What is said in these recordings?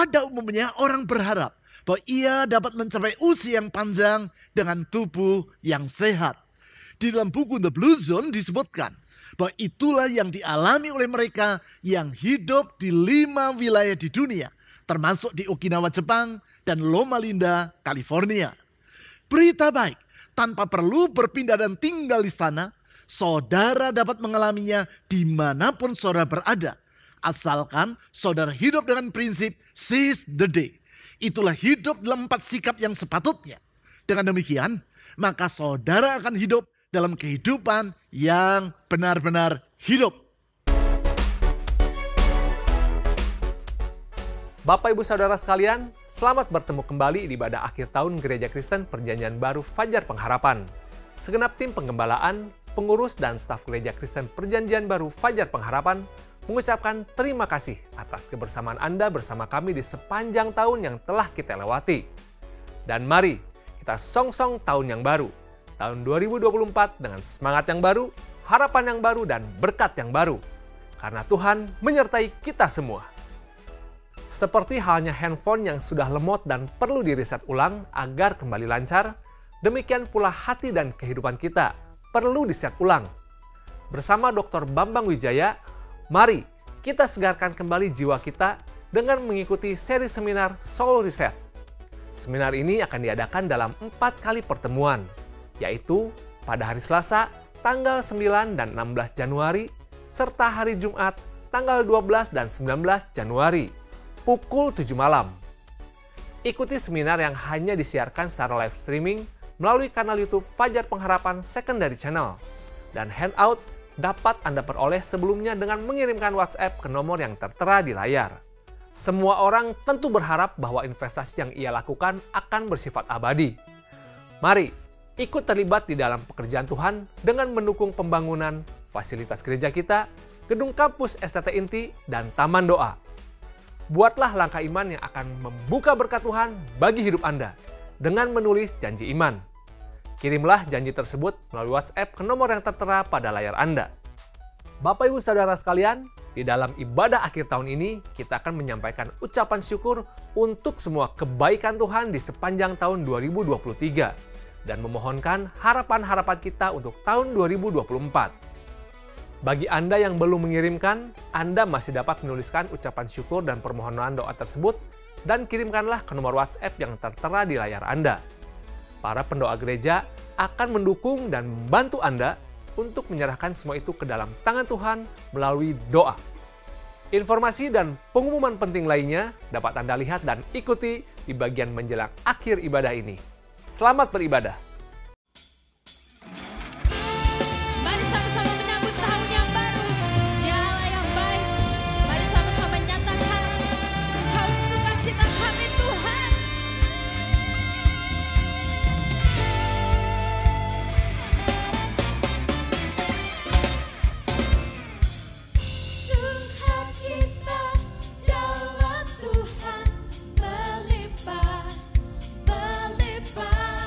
Pada umumnya orang berharap bahwa ia dapat mencapai usia yang panjang dengan tubuh yang sehat. Di dalam buku The Blue Zone disebutkan bahwa itulah yang dialami oleh mereka yang hidup di 5 wilayah di dunia, termasuk di Okinawa, Jepang, dan Loma Linda, California. Berita baik, tanpa perlu berpindah dan tinggal di sana, saudara dapat mengalaminya dimanapun saudara berada. Asalkan saudara hidup dengan prinsip seize the day. Itulah hidup dalam 4 sikap yang sepatutnya. Dengan demikian, maka saudara akan hidup dalam kehidupan yang benar-benar hidup. Bapak Ibu Saudara sekalian, selamat bertemu kembali di ibadah akhir tahun Gereja Kristen Perjanjian Baru Fajar Pengharapan. Segenap tim penggembalaan, pengurus dan staf Gereja Kristen Perjanjian Baru Fajar Pengharapan mengucapkan terima kasih atas kebersamaan Anda bersama kami di sepanjang tahun yang telah kita lewati. Dan mari kita song-song tahun yang baru, tahun 2024 dengan semangat yang baru, harapan yang baru, dan berkat yang baru. Karena Tuhan menyertai kita semua. Seperti halnya handphone yang sudah lemot dan perlu diriset ulang agar kembali lancar, demikian pula hati dan kehidupan kita perlu diset ulang. Bersama Dr. Bambang Wijaya, mari kita segarkan kembali jiwa kita dengan mengikuti seri seminar Soul Reset. Seminar ini akan diadakan dalam 4 kali pertemuan, yaitu pada hari Selasa, tanggal 9 dan 16 Januari, serta hari Jumat, tanggal 12 dan 19 Januari, pukul 7 malam. Ikuti seminar yang hanya disiarkan secara live streaming melalui kanal YouTube Fajar Pengharapan Secondary Channel, dan handout dapat Anda peroleh sebelumnya dengan mengirimkan WhatsApp ke nomor yang tertera di layar. Semua orang tentu berharap bahwa investasi yang ia lakukan akan bersifat abadi. Mari ikut terlibat di dalam pekerjaan Tuhan dengan mendukung pembangunan fasilitas gereja kita, gedung kampus STT Inti, dan taman doa. Buatlah langkah iman yang akan membuka berkat Tuhan bagi hidup Anda dengan menulis janji iman. Kirimlah janji tersebut melalui WhatsApp ke nomor yang tertera pada layar Anda. Bapak Ibu Saudara sekalian, di dalam ibadah akhir tahun ini, kita akan menyampaikan ucapan syukur untuk semua kebaikan Tuhan di sepanjang tahun 2023 dan memohonkan harapan-harapan kita untuk tahun 2024. Bagi Anda yang belum mengirimkan, Anda masih dapat menuliskan ucapan syukur dan permohonan doa tersebut dan kirimkanlah ke nomor WhatsApp yang tertera di layar Anda. Para pendoa gereja akan mendukung dan membantu Anda untuk menyerahkan semua itu ke dalam tangan Tuhan melalui doa. Informasi dan pengumuman penting lainnya dapat Anda lihat dan ikuti di bagian menjelang akhir ibadah ini. Selamat beribadah! Mari sama-sama menyambut tahun yang baru. Dia Allah yang baik. Mari sama-sama nyatakan Engkau sukacita kami Tuhan. Sukacita dalam Tuhan berlimpah, berlimpah.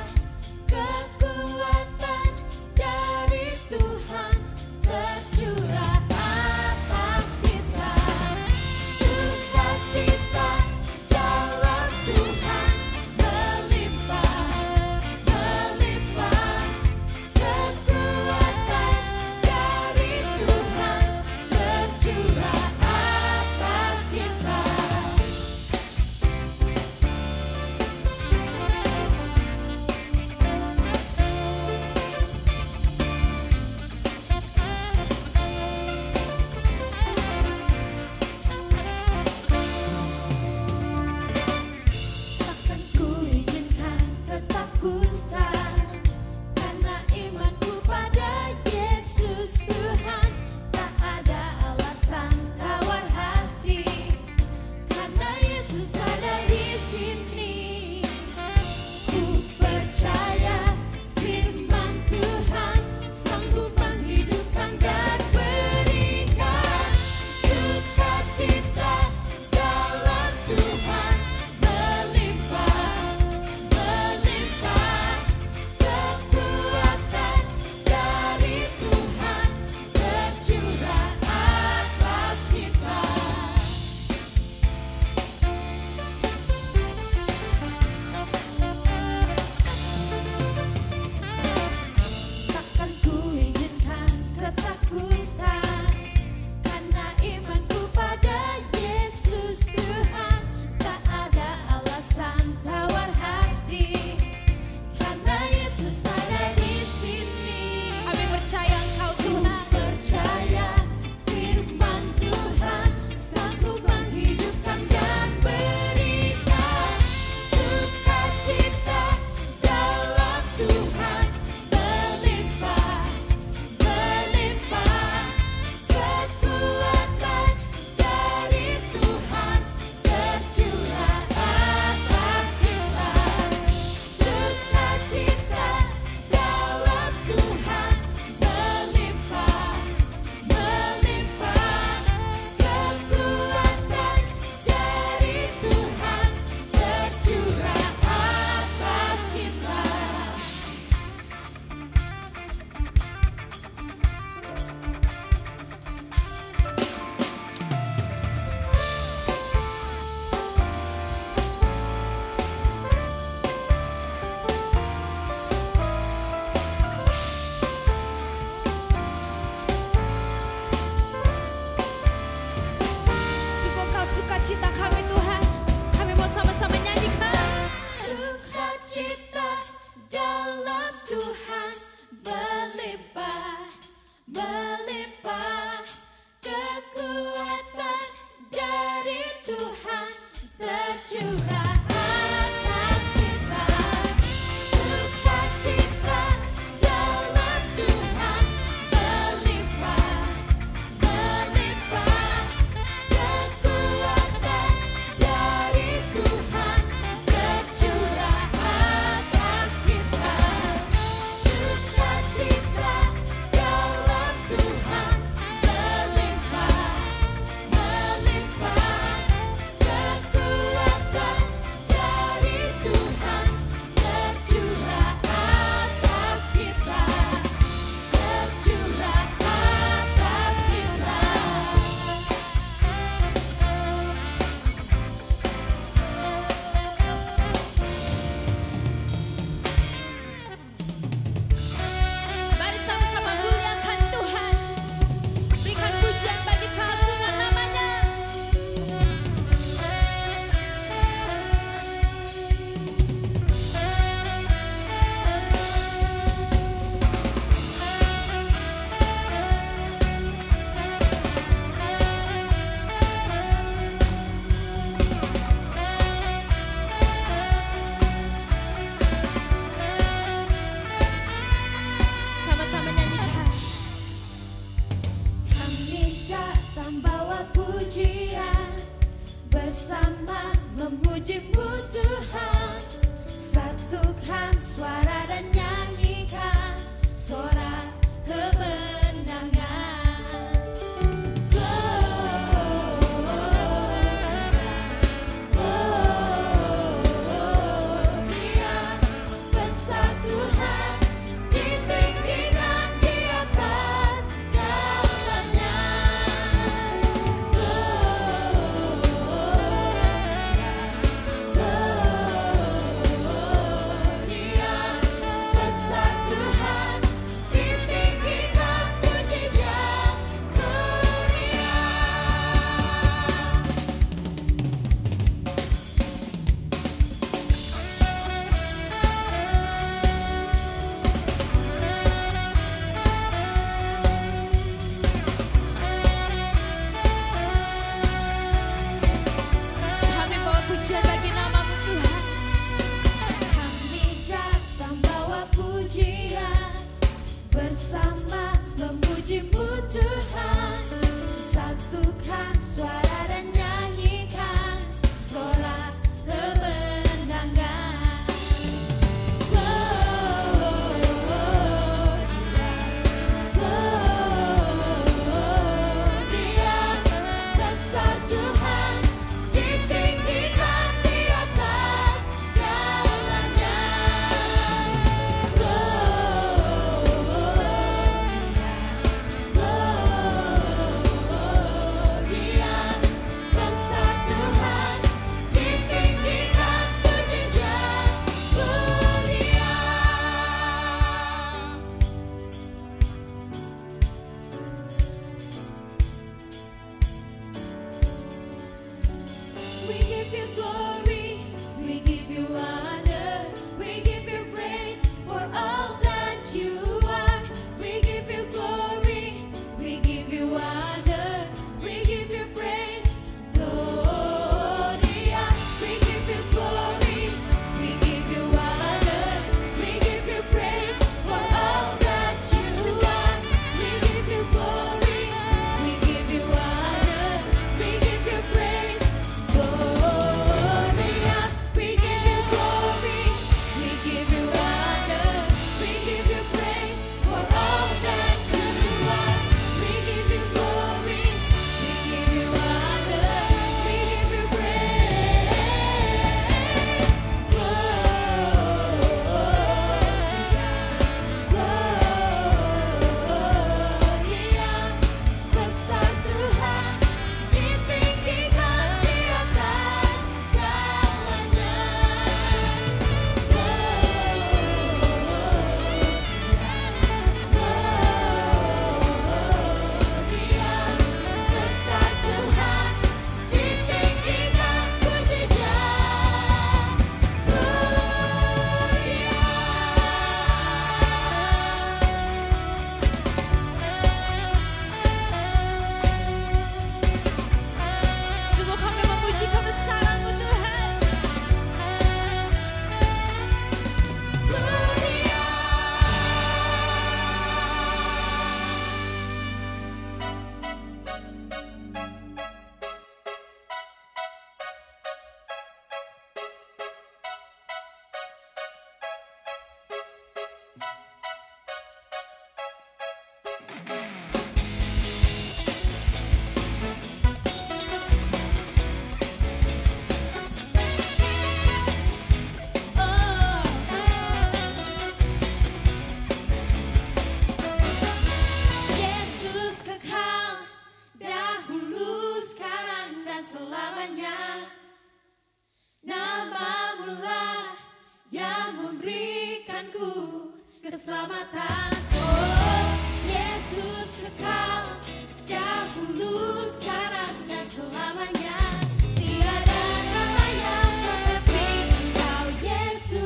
keselamatan. Oh, Yesus kekal dahulu, sekarang dan selamanya. Tiada nama yang seperti Engkau, Yesus.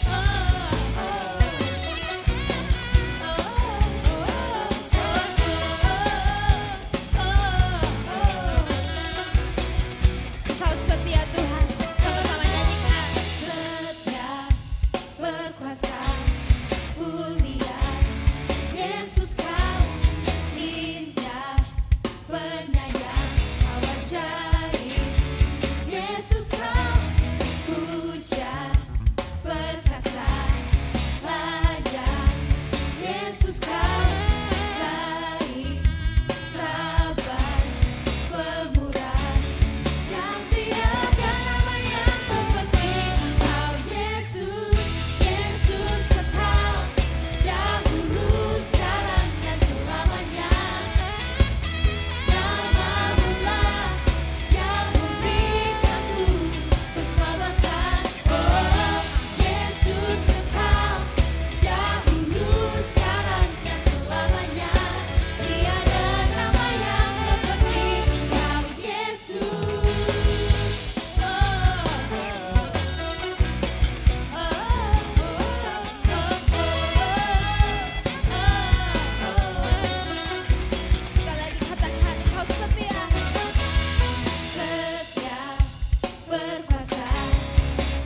Oh, oh, oh, Kau setia Tuhan, sama-sama nyanyikan. Setia, berkuasa, mulia, Yesus Kau indah, penyayang, Kau ajaib, Yesus Kau puja, perkasa, layak, Yesus Kau baik, sabar, pemurah, dan tiada nama yang seperti Engkau, Yesus. Yesus kekal dahulu, sekarang dan selamanya. Namamu lah yang memberikanku keselamatan. Oh, Yesus kekal dahulu, sekarang dan selamanya. Tiada nama yang seperti Engkau, Yesus. Sekali lagi katakan, Kau setia. Setia, berkuasa,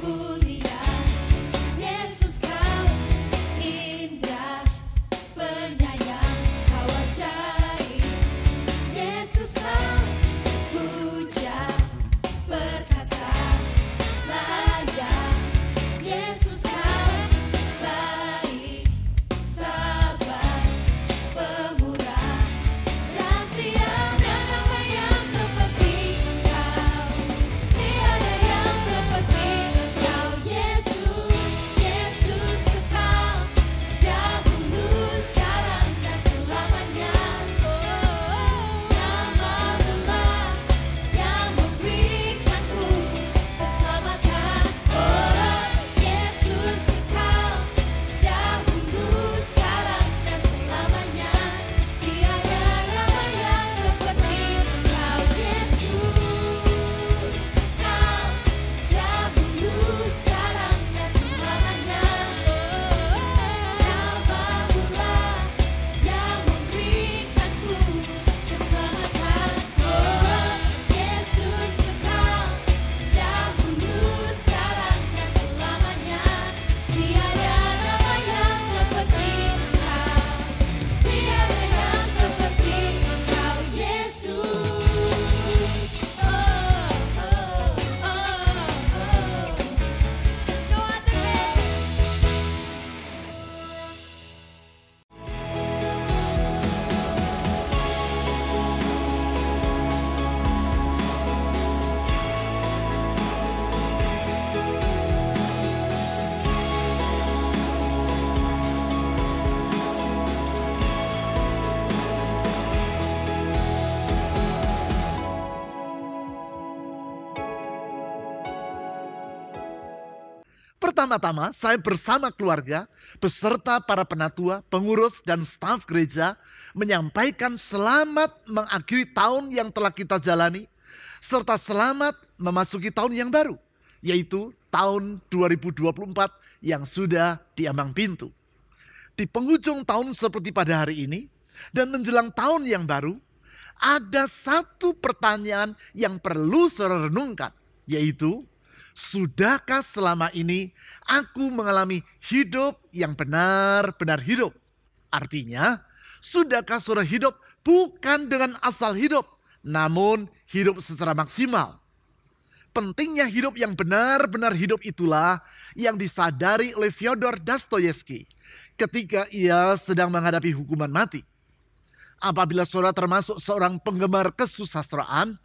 mulia, Yesus Kau indah, penyayang, Kau ajaib, Yesus Kau puja, perkasa, layak, Yesus Kau baik, sabar, pemurah, dan tiada nama yang seperti Engkau. Tiada yang seperti Engkau, Yesus. Yesus kekal dahulu, sekarang dan selamanya. Namamu lah yang memberikanku keselamatan. Oh, Yesus kekal dahulu, sekarang dan selamanya. Tiada nama yang seperti Engkau, Yesus. Kekal dahulu, sekarang dan selamanya. Namamu lah yang memberikanku keselamatan. Oh, Yesus kekal dahulu, sekarang dan selamanya. Tiada nama yang seperti Engkau. Tiada yang seperti Engkau, Yesus. Oh, oh, oh, oh. No other name. Pertama-tama, saya bersama keluarga, beserta para penatua, pengurus, dan staf gereja menyampaikan selamat mengakhiri tahun yang telah kita jalani, serta selamat memasuki tahun yang baru, yaitu tahun 2024 yang sudah diambang pintu. Di penghujung tahun seperti pada hari ini, dan menjelang tahun yang baru, ada satu pertanyaan yang perlu saudara renungkan, yaitu, sudahkah selama ini aku mengalami hidup yang benar-benar hidup? Artinya, sudahkah saudara hidup bukan dengan asal hidup, namun hidup secara maksimal? Pentingnya hidup yang benar-benar hidup itulah yang disadari oleh Fyodor Dostoyevsky ketika ia sedang menghadapi hukuman mati. Apabila saudara termasuk seorang penggemar kesusastraan,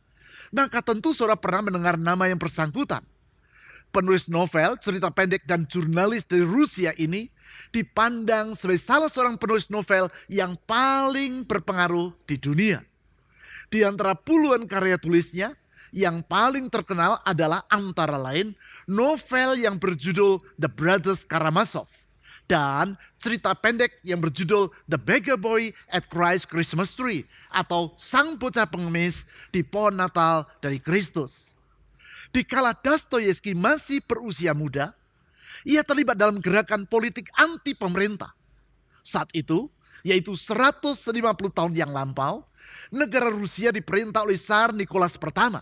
maka tentu saudara pernah mendengar nama yang bersangkutan. Penulis novel, cerita pendek, dan jurnalis dari Rusia ini dipandang sebagai salah seorang penulis novel yang paling berpengaruh di dunia. Di antara puluhan karya tulisnya, yang paling terkenal adalah antara lain novel yang berjudul The Brothers Karamazov, dan cerita pendek yang berjudul The Beggar Boy at Christ's Christmas Tree atau Sang Bocah Pengemis di Pohon Natal dari Kristus. Dikala Dostoyevsky masih berusia muda, ia terlibat dalam gerakan politik anti pemerintah. Saat itu, yaitu 150 tahun yang lampau, negara Rusia diperintah oleh Tsar Nicholas I.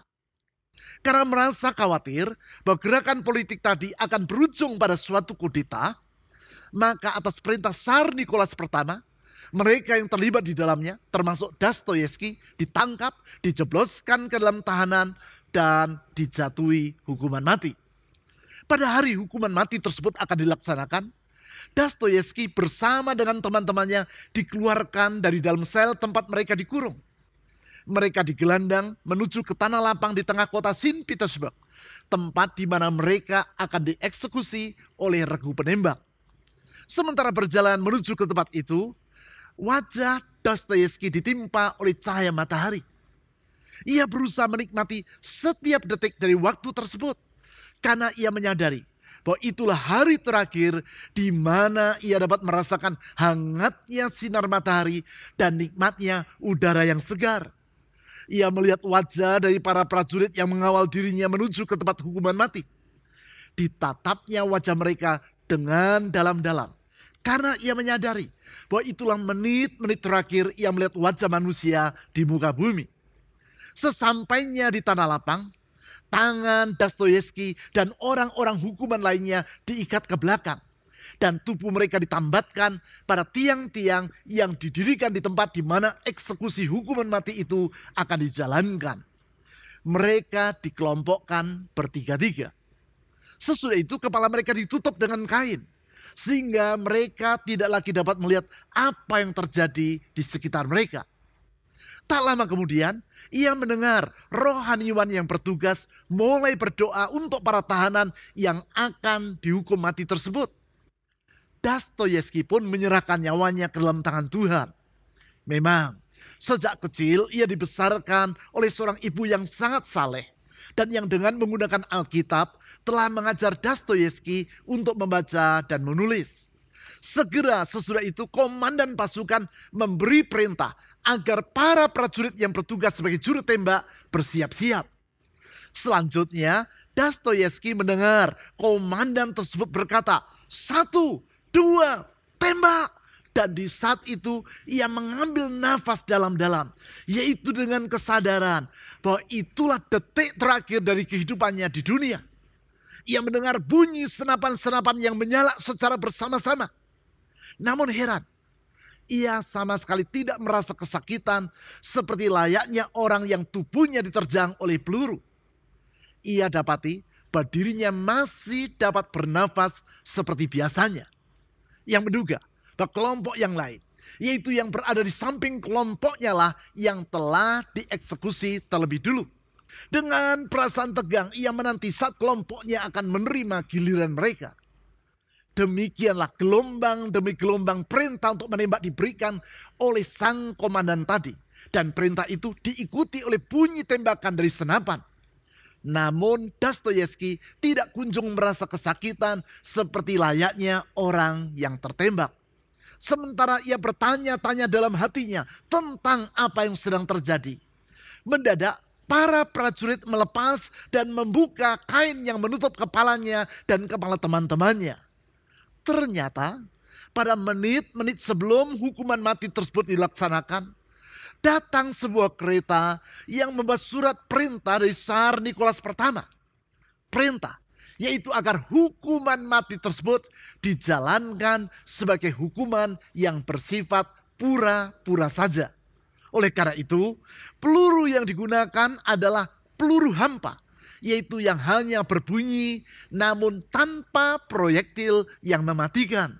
Karena merasa khawatir bahwa gerakan politik tadi akan berujung pada suatu kudeta, maka atas perintah Tsar Nicholas I, mereka yang terlibat di dalamnya, termasuk Dostoyevsky, ditangkap, dijebloskan ke dalam tahanan, dan dijatuhi hukuman mati. Pada hari hukuman mati tersebut akan dilaksanakan, Dostoyevsky bersama dengan teman-temannya dikeluarkan dari dalam sel tempat mereka dikurung. Mereka digelandang menuju ke tanah lapang di tengah kota Saint Petersburg, tempat di mana mereka akan dieksekusi oleh regu penembak. Sementara berjalan menuju ke tempat itu, wajah Dostoyevsky ditimpa oleh cahaya matahari. Ia berusaha menikmati setiap detik dari waktu tersebut, karena ia menyadari bahwa itulah hari terakhir di mana ia dapat merasakan hangatnya sinar matahari dan nikmatnya udara yang segar. Ia melihat wajah dari para prajurit yang mengawal dirinya menuju ke tempat hukuman mati. Ditatapnya wajah mereka dengan dalam-dalam, karena ia menyadari bahwa itulah menit-menit terakhir ia melihat wajah manusia di muka bumi. Sesampainya di tanah lapang, tangan Dostoyevsky dan orang-orang hukuman lainnya diikat ke belakang, dan tubuh mereka ditambatkan pada tiang-tiang yang didirikan di tempat di mana eksekusi hukuman mati itu akan dijalankan. Mereka dikelompokkan bertiga-tiga. Sesudah itu kepala mereka ditutup dengan kain, sehingga mereka tidak lagi dapat melihat apa yang terjadi di sekitar mereka. Tak lama kemudian, ia mendengar rohaniwan yang bertugas mulai berdoa untuk para tahanan yang akan dihukum mati tersebut. Dostoyevsky pun menyerahkan nyawanya ke dalam tangan Tuhan. Memang, sejak kecil ia dibesarkan oleh seorang ibu yang sangat saleh dan yang dengan menggunakan Alkitab telah mengajar Dostoyevsky untuk membaca dan menulis. Segera sesudah itu komandan pasukan memberi perintah agar para prajurit yang bertugas sebagai juru tembak bersiap-siap. Selanjutnya, Dostoyevsky mendengar komandan tersebut berkata, 1, 2, tembak. Dan di saat itu ia mengambil nafas dalam-dalam, yaitu dengan kesadaran bahwa itulah detik terakhir dari kehidupannya di dunia. Ia mendengar bunyi senapan-senapan yang menyala secara bersama-sama. Namun heran, ia sama sekali tidak merasa kesakitan seperti layaknya orang yang tubuhnya diterjang oleh peluru. Ia dapati bahwa dirinya masih dapat bernafas seperti biasanya. Yang menduga bahwa kelompok yang lain, yaitu yang berada di samping kelompoknya lah yang telah dieksekusi terlebih dulu. Dengan perasaan tegang ia menanti saat kelompoknya akan menerima giliran mereka. Demikianlah gelombang demi gelombang perintah untuk menembak diberikan oleh sang komandan tadi. Dan perintah itu diikuti oleh bunyi tembakan dari senapan. Namun Dostoyevsky tidak kunjung merasa kesakitan seperti layaknya orang yang tertembak. Sementara ia bertanya-tanya dalam hatinya tentang apa yang sedang terjadi. Mendadak para prajurit melepas dan membuka kain yang menutup kepalanya dan kepala teman-temannya. Ternyata pada menit-menit sebelum hukuman mati tersebut dilaksanakan, datang sebuah kereta yang membawa surat perintah dari Tsar Nicholas I. Perintah yaitu agar hukuman mati tersebut dijalankan sebagai hukuman yang bersifat pura-pura saja. Oleh karena itu, peluru yang digunakan adalah peluru hampa, yaitu yang hanya berbunyi namun tanpa proyektil yang mematikan.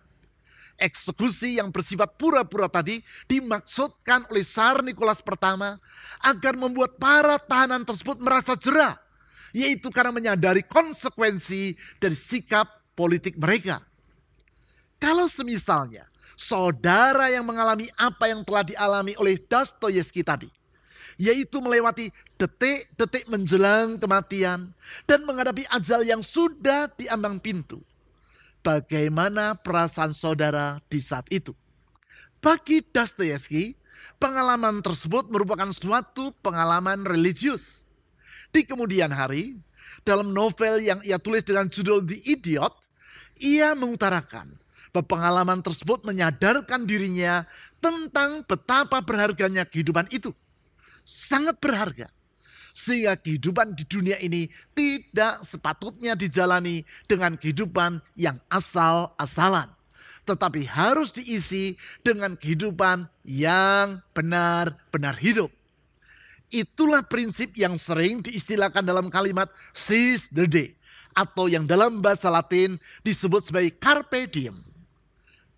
Eksekusi yang bersifat pura-pura tadi dimaksudkan oleh Tsar Nicholas I agar membuat para tahanan tersebut merasa jera, yaitu karena menyadari konsekuensi dari sikap politik mereka. Kalau semisalnya saudara yang mengalami apa yang telah dialami oleh Dostoyevsky tadi, yaitu melewati detik-detik menjelang kematian dan menghadapi ajal yang sudah di ambang pintu, bagaimana perasaan saudara di saat itu. Bagi Dostoyevsky, pengalaman tersebut merupakan suatu pengalaman religius. Di kemudian hari, dalam novel yang ia tulis dengan judul The Idiot, ia mengutarakan bahwa pengalaman tersebut menyadarkan dirinya tentang betapa berharganya kehidupan itu. Sangat berharga. Sehingga kehidupan di dunia ini tidak sepatutnya dijalani dengan kehidupan yang asal-asalan. Tetapi harus diisi dengan kehidupan yang benar-benar hidup. Itulah prinsip yang sering diistilahkan dalam kalimat seize the day, atau yang dalam bahasa Latin disebut sebagai carpe diem.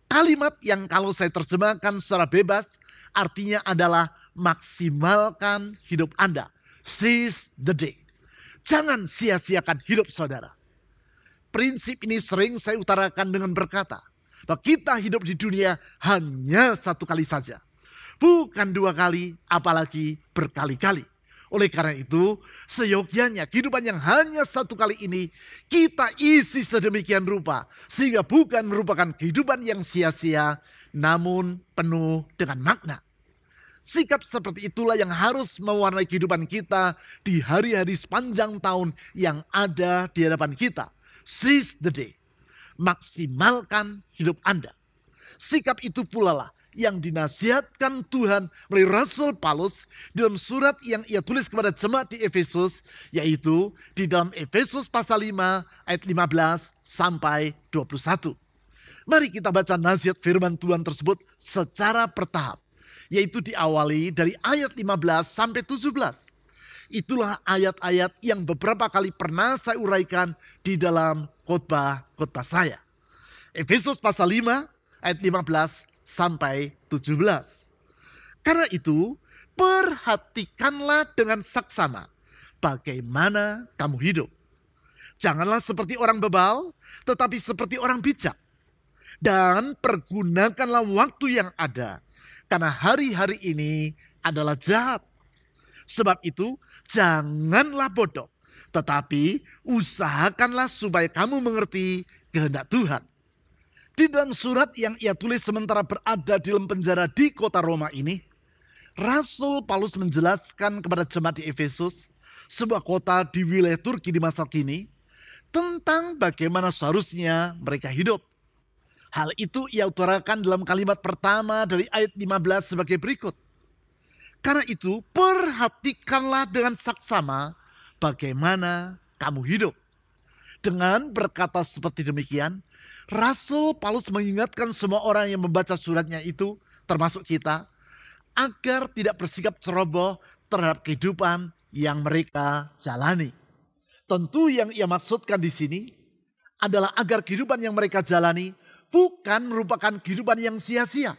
Kalimat yang kalau saya terjemahkan secara bebas artinya adalah maksimalkan hidup Anda. Seize the day. Jangan sia-siakan hidup saudara. Prinsip ini sering saya utarakan dengan berkata, bahwa kita hidup di dunia hanya satu kali saja. Bukan dua kali, apalagi berkali-kali. Oleh karena itu, seyogyanya kehidupan yang hanya satu kali ini kita isi sedemikian rupa. Sehingga bukan merupakan kehidupan yang sia-sia, namun penuh dengan makna. Sikap seperti itulah yang harus mewarnai kehidupan kita di hari-hari sepanjang tahun yang ada di hadapan kita. Seize the day. Maksimalkan hidup Anda. Sikap itu pula lah yang dinasihatkan Tuhan melalui Rasul Paulus dalam surat yang ia tulis kepada jemaat di Efesus, yaitu di dalam Efesus pasal 5 ayat 15 sampai 21. Mari kita baca nasihat firman Tuhan tersebut secara bertahap, yaitu diawali dari ayat 15 sampai 17. Itulah ayat-ayat yang beberapa kali pernah saya uraikan di dalam khotbah saya. Efesus pasal 5 ayat 15 sampai 17. Karena itu, perhatikanlah dengan saksama bagaimana kamu hidup. Janganlah seperti orang bebal, tetapi seperti orang bijak. Dan pergunakanlah waktu yang ada, karena hari-hari ini adalah jahat. Sebab itu, janganlah bodoh, tetapi usahakanlah supaya kamu mengerti kehendak Tuhan. Di dalam surat yang ia tulis sementara berada di dalam penjara di kota Roma ini, Rasul Paulus menjelaskan kepada jemaat di Efesus, sebuah kota di wilayah Turki di masa kini, tentang bagaimana seharusnya mereka hidup. Hal itu ia utarakan dalam kalimat pertama dari ayat 15 sebagai berikut. Karena itu, perhatikanlah dengan saksama bagaimana kamu hidup. Dengan berkata seperti demikian, Rasul Paulus mengingatkan semua orang yang membaca suratnya itu, termasuk kita, agar tidak bersikap ceroboh terhadap kehidupan yang mereka jalani. Tentu yang ia maksudkan di sini adalah agar kehidupan yang mereka jalani bukan merupakan kehidupan yang sia-sia,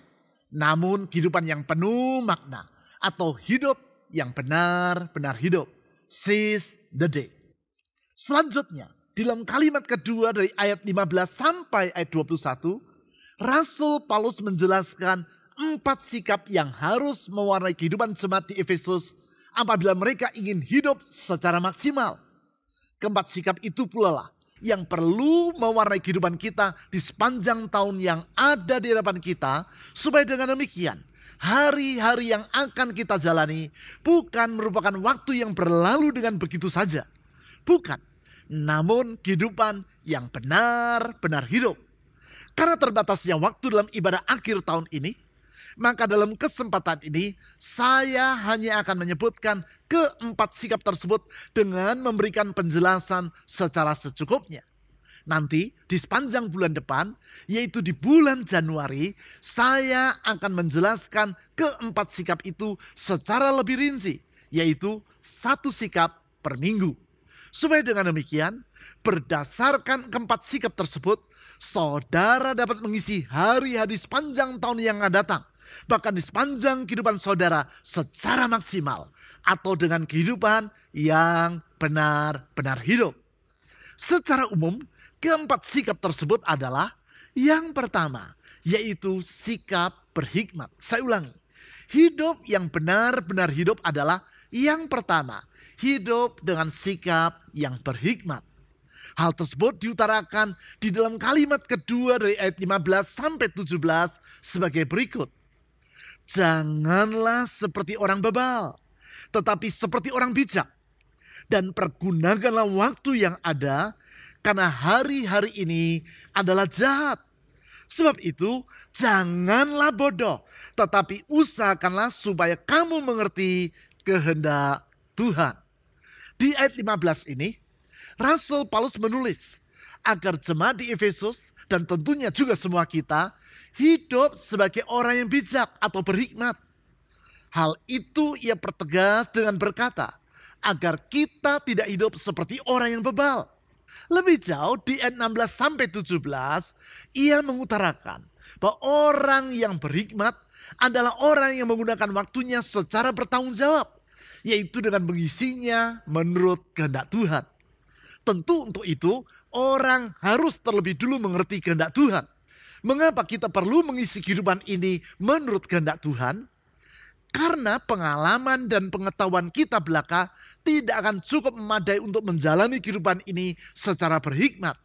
namun kehidupan yang penuh makna, atau hidup yang benar-benar hidup. Seize the day. Selanjutnya, di dalam kalimat kedua dari ayat 15 sampai ayat 21, Rasul Paulus menjelaskan 4 sikap yang harus mewarnai kehidupan jemaat di Efesus apabila mereka ingin hidup secara maksimal. Keempat sikap itu pula lah yang perlu mewarnai kehidupan kita di sepanjang tahun yang ada di hadapan kita, supaya dengan demikian hari-hari yang akan kita jalani bukan merupakan waktu yang berlalu dengan begitu saja. Bukan, namun kehidupan yang benar-benar hidup. Karena terbatasnya waktu dalam ibadah akhir tahun ini, maka dalam kesempatan ini saya hanya akan menyebutkan keempat sikap tersebut dengan memberikan penjelasan secara secukupnya. Nanti di sepanjang bulan depan, yaitu di bulan Januari, saya akan menjelaskan keempat sikap itu secara lebih rinci, yaitu 1 sikap per minggu. Supaya dengan demikian, berdasarkan keempat sikap tersebut, saudara dapat mengisi hari-hari sepanjang tahun yang akan datang, bahkan di sepanjang kehidupan saudara secara maksimal, atau dengan kehidupan yang benar-benar hidup. Secara umum, keempat sikap tersebut adalah yang pertama, yaitu sikap berhikmat. Saya ulangi, hidup yang benar-benar hidup adalah yang pertama, hidup dengan sikap yang berhikmat. Hal tersebut diutarakan di dalam kalimat kedua dari ayat 15 sampai 17 sebagai berikut. Janganlah seperti orang bebal, tetapi seperti orang bijak. Dan pergunakanlah waktu yang ada, karena hari-hari ini adalah jahat. Sebab itu, janganlah bodoh, tetapi usahakanlah supaya kamu mengerti kehendak Tuhan. Di ayat 15 ini, Rasul Paulus menulis agar jemaat di Efesus dan tentunya juga semua kita hidup sebagai orang yang bijak atau berhikmat. Hal itu ia pertegas dengan berkata agar kita tidak hidup seperti orang yang bebal. Lebih jauh di ayat 16 sampai 17 ia mengutarakan bahwa orang yang berhikmat adalah orang yang menggunakan waktunya secara bertanggung jawab, yaitu dengan mengisinya menurut kehendak Tuhan. Tentu untuk itu orang harus terlebih dulu mengerti kehendak Tuhan. Mengapa kita perlu mengisi kehidupan ini menurut kehendak Tuhan? Karena pengalaman dan pengetahuan kita belaka tidak akan cukup memadai untuk menjalani kehidupan ini secara berhikmat.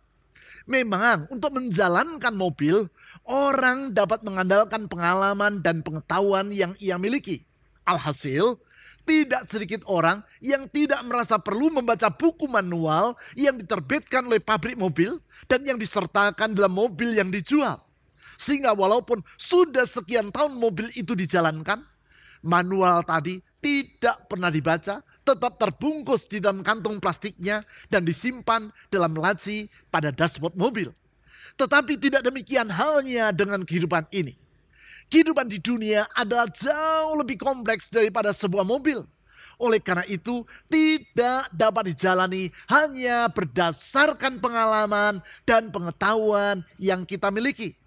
Memang untuk menjalankan mobil, orang dapat mengandalkan pengalaman dan pengetahuan yang ia miliki. Alhasil, tidak sedikit orang yang tidak merasa perlu membaca buku manual yang diterbitkan oleh pabrik mobil dan yang disertakan dalam mobil yang dijual. Sehingga walaupun sudah sekian tahun mobil itu dijalankan, manual tadi tidak pernah dibaca, tetap terbungkus di dalam kantong plastiknya dan disimpan dalam laci pada dashboard mobil. Tetapi tidak demikian halnya dengan kehidupan ini. Kehidupan di dunia adalah jauh lebih kompleks daripada sebuah mobil. Oleh karena itu, tidak dapat dijalani hanya berdasarkan pengalaman dan pengetahuan yang kita miliki.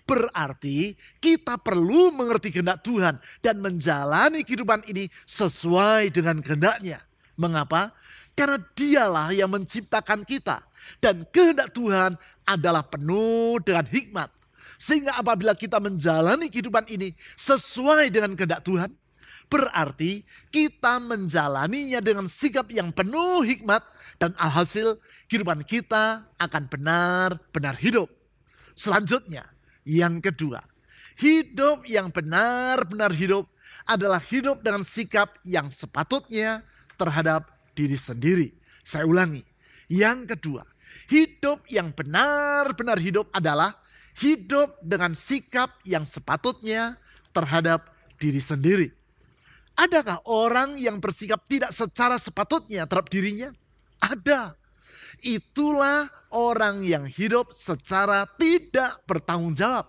Berarti kita perlu mengerti kehendak Tuhan dan menjalani kehidupan ini sesuai dengan kehendak-Nya. Mengapa? Karena Dialah yang menciptakan kita dan kehendak Tuhan adalah penuh dengan hikmat. Sehingga apabila kita menjalani kehidupan ini sesuai dengan kehendak Tuhan, berarti kita menjalaninya dengan sikap yang penuh hikmat dan alhasil kehidupan kita akan benar-benar hidup. Selanjutnya, yang kedua, hidup yang benar-benar hidup adalah hidup dengan sikap yang sepatutnya terhadap diri sendiri. Saya ulangi, yang kedua, hidup yang benar-benar hidup adalah hidup dengan sikap yang sepatutnya terhadap diri sendiri. Adakah orang yang bersikap tidak secara sepatutnya terhadap dirinya? Ada. Itulah orang yang hidup secara tidak bertanggung jawab.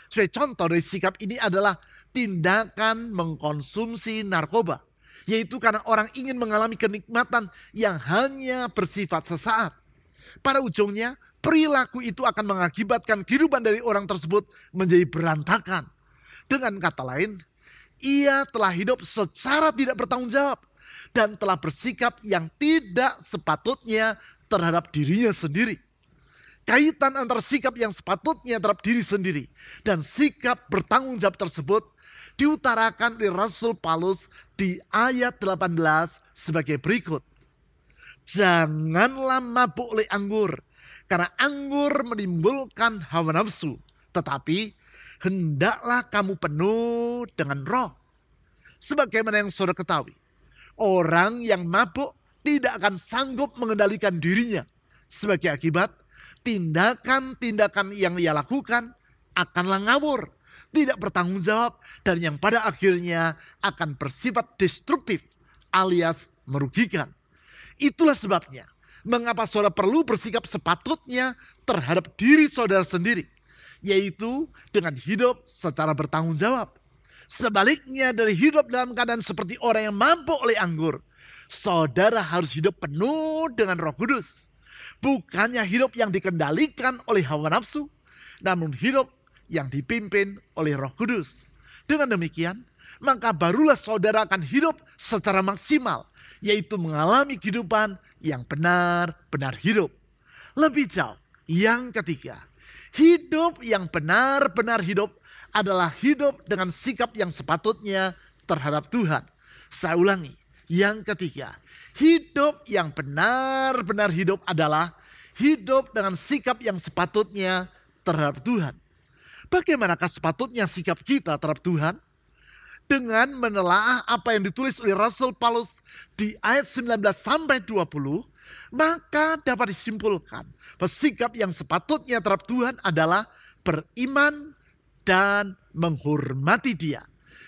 Sebagai contoh dari sikap ini adalah tindakan mengkonsumsi narkoba. Yaitu karena orang ingin mengalami kenikmatan yang hanya bersifat sesaat. Pada ujungnya, perilaku itu akan mengakibatkan kehidupan dari orang tersebut menjadi berantakan. Dengan kata lain, ia telah hidup secara tidak bertanggung jawab dan telah bersikap yang tidak sepatutnya terhadap dirinya sendiri. Kaitan antara sikap yang sepatutnya terhadap diri sendiri dan sikap bertanggung jawab tersebut diutarakan oleh Rasul Paulus di ayat 18 sebagai berikut. Janganlah mabuk oleh anggur, karena anggur menimbulkan hawa nafsu, tetapi hendaklah kamu penuh dengan Roh. Sebagaimana yang saudara ketahui, orang yang mabuk tidak akan sanggup mengendalikan dirinya. Sebagai akibat, tindakan-tindakan yang ia lakukan akanlah ngawur, tidak bertanggung jawab, dan yang pada akhirnya akan bersifat destruktif alias merugikan. Itulah sebabnya mengapa saudara perlu bersikap sepatutnya terhadap diri saudara sendiri, yaitu dengan hidup secara bertanggung jawab. Sebaliknya dari hidup dalam keadaan seperti orang yang mabuk oleh anggur, saudara harus hidup penuh dengan Roh Kudus. Bukannya hidup yang dikendalikan oleh hawa nafsu, namun hidup yang dipimpin oleh Roh Kudus. Dengan demikian, maka barulah saudara akan hidup secara maksimal, yaitu mengalami kehidupan yang benar-benar hidup. Lebih jauh, yang ketiga, hidup yang benar-benar hidup adalah hidup dengan sikap yang sepatutnya terhadap Tuhan. Saya ulangi, yang ketiga, hidup yang benar-benar hidup adalah hidup dengan sikap yang sepatutnya terhadap Tuhan. Bagaimanakah sepatutnya sikap kita terhadap Tuhan? Dengan menelaah apa yang ditulis oleh Rasul Paulus di ayat 19 sampai 20, maka dapat disimpulkan bahwa sikap yang sepatutnya terhadap Tuhan adalah beriman dan menghormati Dia.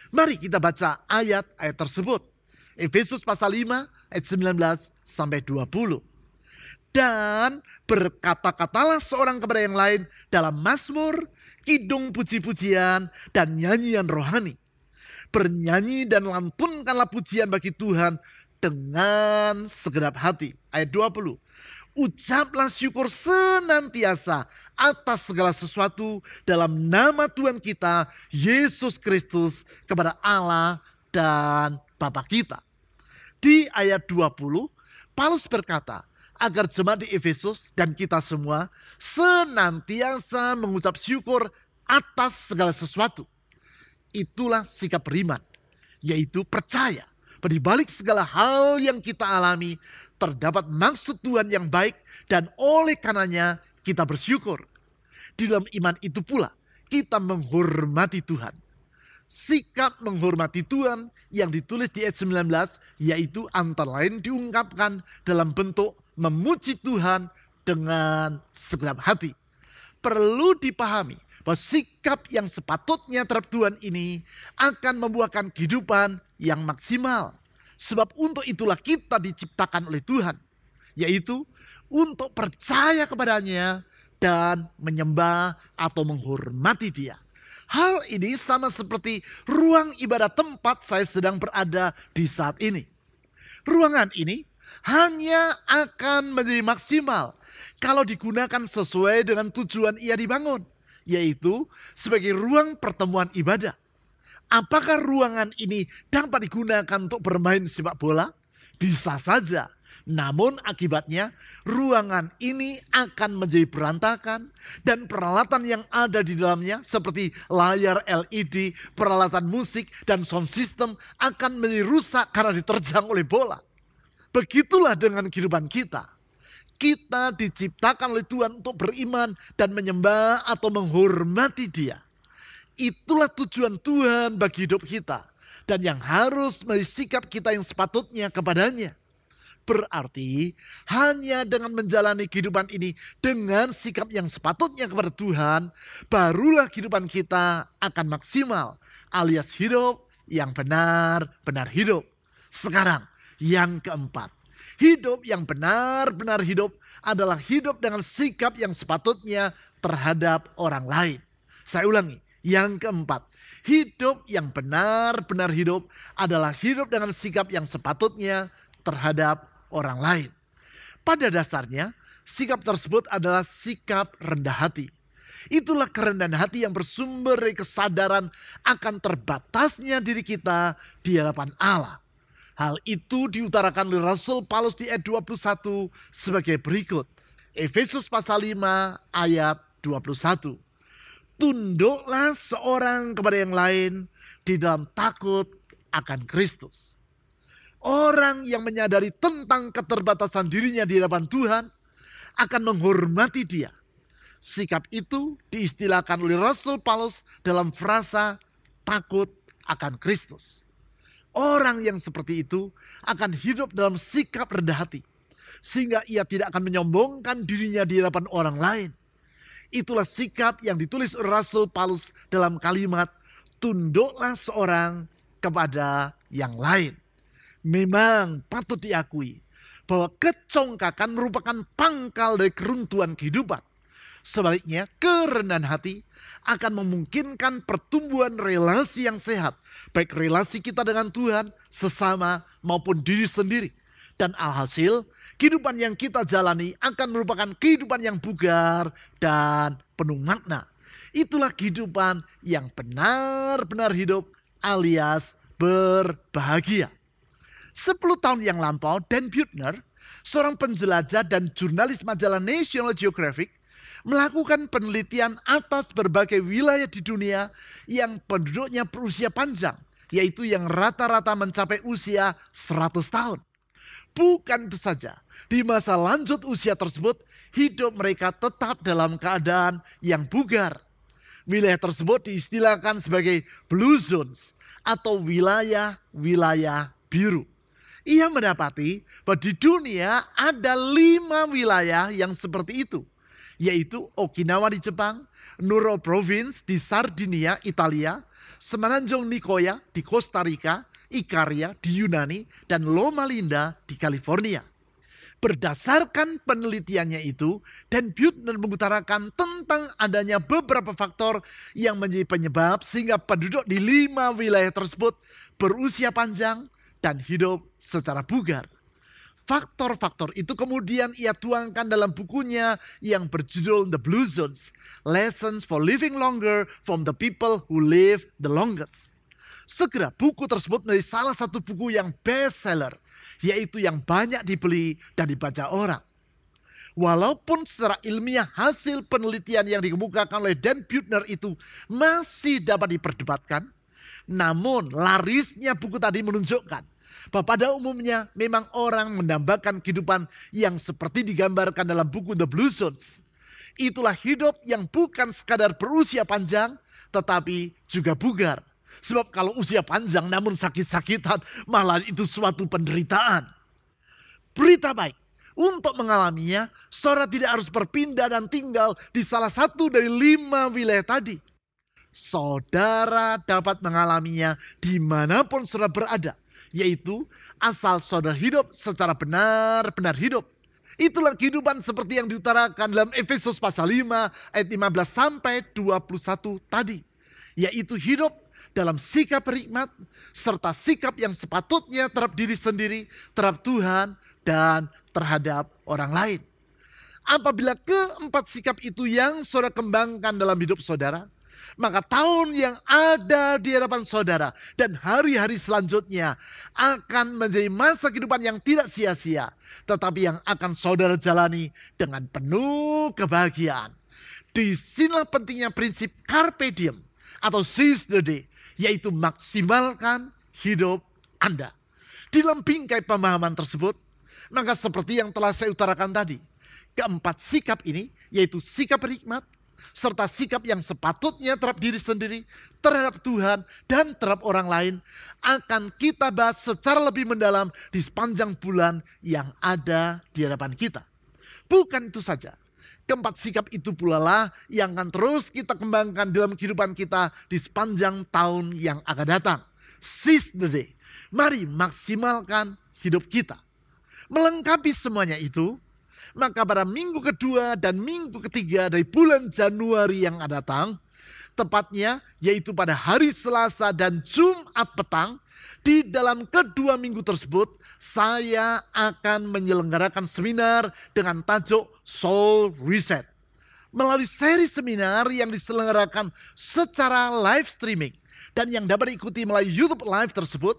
Mari kita baca ayat-ayat tersebut. Efesus pasal 5 ayat 19 sampai 20. Dan berkata-katalah seorang kepada yang lain dalam mazmur, kidung puji-pujian, dan nyanyian rohani. Bernyanyi dan lantunkanlah pujian bagi Tuhan dengan segenap hati. Ayat 20. Ucaplah syukur senantiasa atas segala sesuatu dalam nama Tuhan kita, Yesus Kristus, kepada Allah dan Bapa kita. Di ayat 20, Paulus berkata, agar jemaat di Efesus dan kita semua senantiasa mengucap syukur atas segala sesuatu. Itulah sikap beriman, yaitu percaya bahwa di balik segala hal yang kita alami terdapat maksud Tuhan yang baik dan oleh karenanya kita bersyukur. Di dalam iman itu pula kita menghormati Tuhan. Sikap menghormati Tuhan yang ditulis di ayat 19 yaitu antara lain diungkapkan dalam bentuk memuji Tuhan dengan segenap hati. Perlu dipahami bahwa sikap yang sepatutnya terhadap Tuhan ini akan membuahkan kehidupan yang maksimal. Sebab untuk itulah kita diciptakan oleh Tuhan, yaitu untuk percaya kepadanya dan menyembah atau menghormati Dia. Hal ini sama seperti ruang ibadah tempat saya sedang berada di saat ini. Ruangan ini hanya akan menjadi maksimal kalau digunakan sesuai dengan tujuan ia dibangun, yaitu sebagai ruang pertemuan ibadah. Apakah ruangan ini dapat digunakan untuk bermain sepak bola? Bisa saja. Namun akibatnya ruangan ini akan menjadi berantakan dan peralatan yang ada di dalamnya seperti layar LED, peralatan musik dan sound system akan menjadi rusak karena diterjang oleh bola. Begitulah dengan kehidupan kita. Kita diciptakan oleh Tuhan untuk beriman dan menyembah atau menghormati Dia. Itulah tujuan Tuhan bagi hidup kita dan yang harus menjadi sikap kita yang sepatutnya kepadanya. Berarti hanya dengan menjalani kehidupan ini dengan sikap yang sepatutnya kepada Tuhan, barulah kehidupan kita akan maksimal alias hidup yang benar-benar hidup. Sekarang yang keempat, hidup yang benar-benar hidup adalah hidup dengan sikap yang sepatutnya terhadap orang lain. Saya ulangi, yang keempat, hidup yang benar-benar hidup adalah hidup dengan sikap yang sepatutnya terhadap orang lain. Pada dasarnya, sikap tersebut adalah sikap rendah hati. Itulah kerendahan hati yang bersumber dari kesadaran akan terbatasnya diri kita di hadapan Allah. Hal itu diutarakan oleh Rasul Paulus di ayat 21 sebagai berikut. Efesus pasal 5 ayat 21. Tunduklah seorang kepada yang lain di dalam takut akan Kristus. Orang yang menyadari tentang keterbatasan dirinya di hadapan Tuhan akan menghormati Dia. Sikap itu diistilahkan oleh Rasul Paulus dalam frasa takut akan Kristus. Orang yang seperti itu akan hidup dalam sikap rendah hati, sehingga ia tidak akan menyombongkan dirinya di hadapan orang lain. Itulah sikap yang ditulis oleh Rasul Paulus dalam kalimat, tunduklah seorang kepada yang lain. Memang patut diakui bahwa kecongkakan merupakan pangkal dari keruntuhan kehidupan. Sebaliknya, kerendahan hati akan memungkinkan pertumbuhan relasi yang sehat, baik relasi kita dengan Tuhan, sesama maupun diri sendiri. Dan alhasil, kehidupan yang kita jalani akan merupakan kehidupan yang bugar dan penuh makna. Itulah kehidupan yang benar-benar hidup alias berbahagia. 10 tahun yang lampau, Dan Buettner, seorang penjelajah dan jurnalis majalah National Geographic, melakukan penelitian atas berbagai wilayah di dunia yang penduduknya berusia panjang, yaitu yang rata-rata mencapai usia 100 tahun. Bukan itu saja, di masa lanjut usia tersebut, hidup mereka tetap dalam keadaan yang bugar. Wilayah tersebut diistilahkan sebagai blue zones atau wilayah-wilayah biru. Ia mendapati bahwa di dunia ada 5 wilayah yang seperti itu, yaitu Okinawa di Jepang, Nuoro Province di Sardinia, Italia, Semenanjung Nicoya di Costa Rica, Ikaria di Yunani, dan Loma Linda di California. Berdasarkan penelitiannya itu, Dan Buettner mengutarakan tentang adanya beberapa faktor yang menjadi penyebab sehingga penduduk di 5 wilayah tersebut berusia panjang dan hidup secara bugar. Faktor-faktor itu kemudian ia tuangkan dalam bukunya yang berjudul The Blue Zones, Lessons for Living Longer from the People Who Live the Longest. Segera buku tersebut menjadi salah satu buku yang bestseller, yaitu yang banyak dibeli dan dibaca orang. Walaupun secara ilmiah hasil penelitian yang dikemukakan oleh Dan Buettner itu masih dapat diperdebatkan, namun larisnya buku tadi menunjukkan bahwa pada umumnya memang orang mendambakan kehidupan yang seperti digambarkan dalam buku The Blue Zones. Itulah hidup yang bukan sekadar berusia panjang tetapi juga bugar. Sebab kalau usia panjang namun sakit-sakitan malah itu suatu penderitaan. Berita baik, untuk mengalaminya saudara tidak harus berpindah dan tinggal di salah satu dari 5 wilayah tadi. Saudara dapat mengalaminya dimanapun saudara berada, yaitu asal saudara hidup secara benar-benar hidup. Itulah kehidupan seperti yang diutarakan dalam Efesus pasal 5 ayat 15 sampai 21 tadi, yaitu hidup dalam sikap berhikmat serta sikap yang sepatutnya terhadap diri sendiri, terhadap Tuhan, dan terhadap orang lain. Apabila keempat sikap itu yang saudara kembangkan dalam hidup saudara, maka tahun yang ada di hadapan saudara dan hari-hari selanjutnya akan menjadi masa kehidupan yang tidak sia-sia, tetapi yang akan saudara jalani dengan penuh kebahagiaan. Disinilah pentingnya prinsip carpe diem atau seize the day, yaitu maksimalkan hidup Anda. Di dalam bingkai pemahaman tersebut, maka seperti yang telah saya utarakan tadi, keempat sikap ini yaitu sikap berhikmat, serta sikap yang sepatutnya terhadap diri sendiri, terhadap Tuhan, dan terhadap orang lain akan kita bahas secara lebih mendalam di sepanjang bulan yang ada di hadapan kita. Bukan itu saja, keempat sikap itu pula lah yang akan terus kita kembangkan dalam kehidupan kita di sepanjang tahun yang akan datang. Seize the day. Mari maksimalkan hidup kita. Melengkapi semuanya itu, maka pada minggu kedua dan minggu ketiga dari bulan Januari yang akan datang, tepatnya yaitu pada hari Selasa dan Jumat petang, di dalam kedua minggu tersebut saya akan menyelenggarakan seminar dengan tajuk Soul Reset. Melalui seri seminar yang diselenggarakan secara live streaming dan yang dapat diikuti melalui YouTube Live tersebut,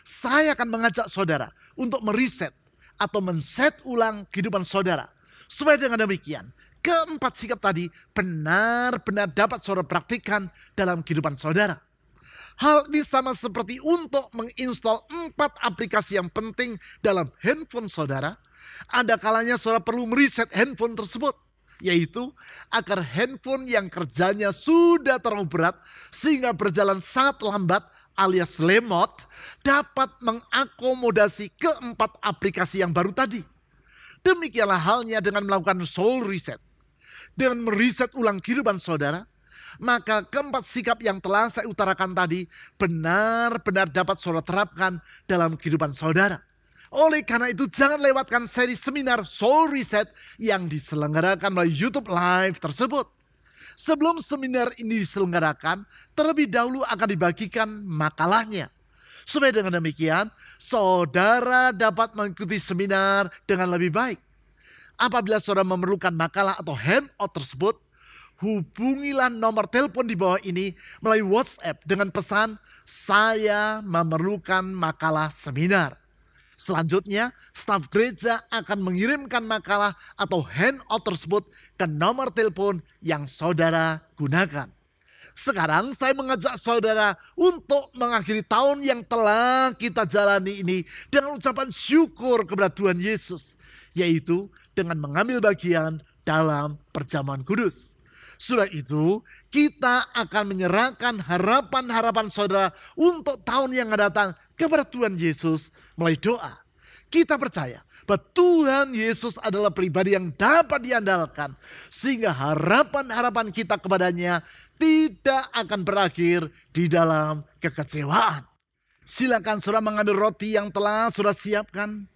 saya akan mengajak saudara untuk mereset atau men-set ulang kehidupan saudara. Supaya dengan demikian, keempat sikap tadi benar-benar dapat saudara praktikkan dalam kehidupan saudara. Hal ini sama seperti untuk menginstal 4 aplikasi yang penting dalam handphone saudara. Ada kalanya saudara perlu mereset handphone tersebut, yaitu agar handphone yang kerjanya sudah terlalu berat sehingga berjalan sangat lambat alias lemot dapat mengakomodasi keempat aplikasi yang baru tadi. Demikianlah halnya dengan melakukan soul reset. Dengan mereset ulang kehidupan saudara, maka keempat sikap yang telah saya utarakan tadi benar-benar dapat saudara terapkan dalam kehidupan saudara. Oleh karena itu jangan lewatkan seri seminar Soul Reset yang diselenggarakan melalui YouTube Live tersebut. Sebelum seminar ini diselenggarakan, terlebih dahulu akan dibagikan makalahnya. Supaya dengan demikian, saudara dapat mengikuti seminar dengan lebih baik. Apabila saudara memerlukan makalah atau handout tersebut, hubungilah nomor telepon di bawah ini melalui WhatsApp dengan pesan, "Saya memerlukan makalah seminar." Selanjutnya, staf gereja akan mengirimkan makalah atau handout tersebut ke nomor telepon yang saudara gunakan. Sekarang saya mengajak saudara untuk mengakhiri tahun yang telah kita jalani ini dengan ucapan syukur kepada Tuhan Yesus yaitu dengan mengambil bagian dalam perjamuan kudus. Sudah itu, kita akan menyerahkan harapan-harapan saudara untuk tahun yang akan datang kepada Tuhan Yesus melalui doa. Kita percaya bahwa Tuhan Yesus adalah pribadi yang dapat diandalkan, sehingga harapan-harapan kita kepadanya tidak akan berakhir di dalam kekecewaan. Silakan saudara mengambil roti yang telah saudara siapkan,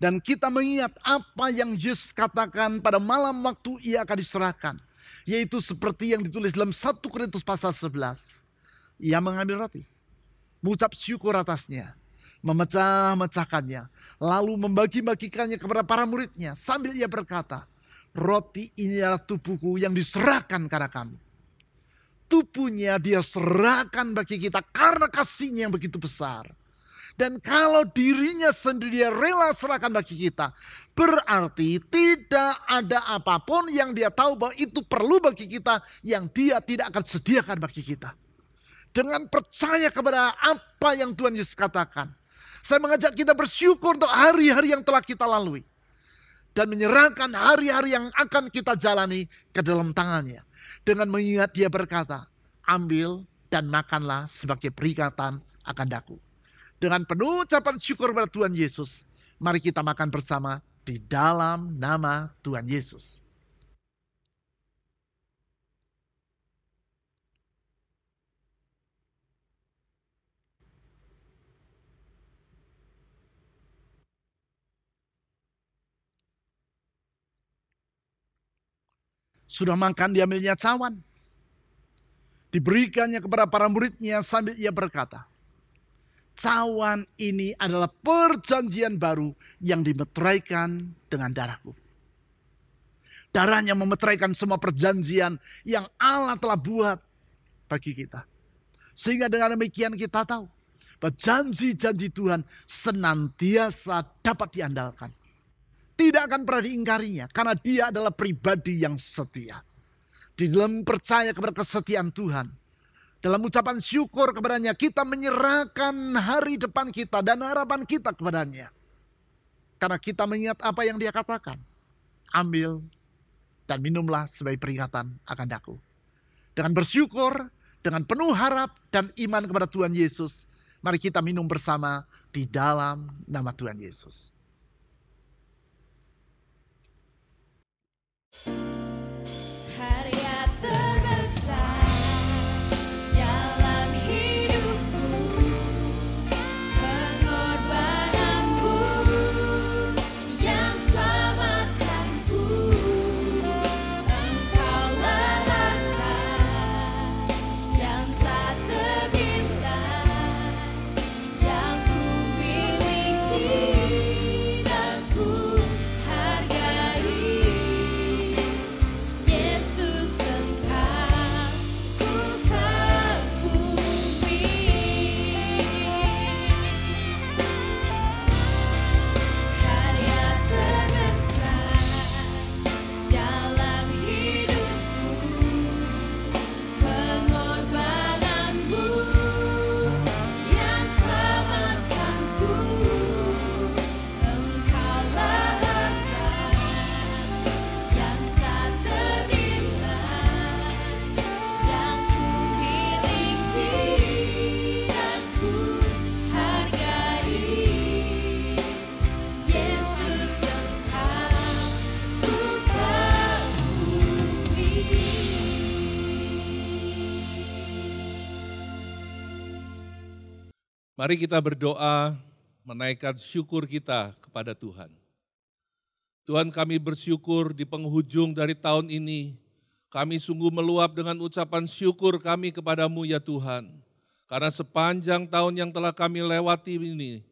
dan kita mengingat apa yang Yesus katakan pada malam waktu ia akan diserahkan. Yaitu seperti yang ditulis dalam 1 Korintus pasal 11. Ia mengambil roti, mengucap syukur atasnya, memecah-mecahkannya, lalu membagi-bagikannya kepada para muridnya. Sambil ia berkata, roti ini adalah tubuhku yang diserahkan karena kamu. Tubuhnya dia serahkan bagi kita karena kasihnya yang begitu besar. Dan kalau dirinya sendiri dia rela serahkan bagi kita, berarti tidak ada apapun yang dia tahu bahwa itu perlu bagi kita yang dia tidak akan sediakan bagi kita. Dengan percaya kepada apa yang Tuhan Yesus katakan, saya mengajak kita bersyukur untuk hari-hari yang telah kita lalui. Dan menyerahkan hari-hari yang akan kita jalani ke dalam tangannya. Dengan mengingat dia berkata, ambil dan makanlah sebagai peringatan akan daku. Dengan penuh ucapan syukur kepada Tuhan Yesus, mari kita makan bersama di dalam nama Tuhan Yesus. Sudah makan, diambilnya cawan. Diberikannya kepada para muridnya sambil ia berkata, cawan ini adalah perjanjian baru yang dimeteraikan dengan darahku. Darahnya memeteraikan semua perjanjian yang Allah telah buat bagi kita. Sehingga dengan demikian kita tahu bahwa janji-janji Tuhan senantiasa dapat diandalkan. Tidak akan pernah diingkarinya karena dia adalah pribadi yang setia. Di dalam percaya kepada kesetiaan Tuhan, dalam ucapan syukur kepadanya, kita menyerahkan hari depan kita dan harapan kita kepadanya. Karena kita mengingat apa yang dia katakan. Ambil dan minumlah sebagai peringatan akan daku. Dengan bersyukur, dengan penuh harap dan iman kepada Tuhan Yesus, mari kita minum bersama di dalam nama Tuhan Yesus. Karya terbesar dalam hidupku, pengorbananmu yang selamatkanku. Engkaulah harta yang tak terbintang, yang ku miliki dan ku hargai. Yesus Engkau ku kagumi. Karya terbesar dalam hidupku, pengorbananmu yang selamatkanku. Engkaulah harta yang tak terbintang, yang ku miliki dan ku hargai. Yesus Engkau ku kagumi. Mari kita berdoa menaikkan syukur kita kepada Tuhan. Tuhan, kami bersyukur di penghujung dari tahun ini, kami sungguh meluap dengan ucapan syukur kami kepadamu ya Tuhan. Karena sepanjang tahun yang telah kami lewati ini,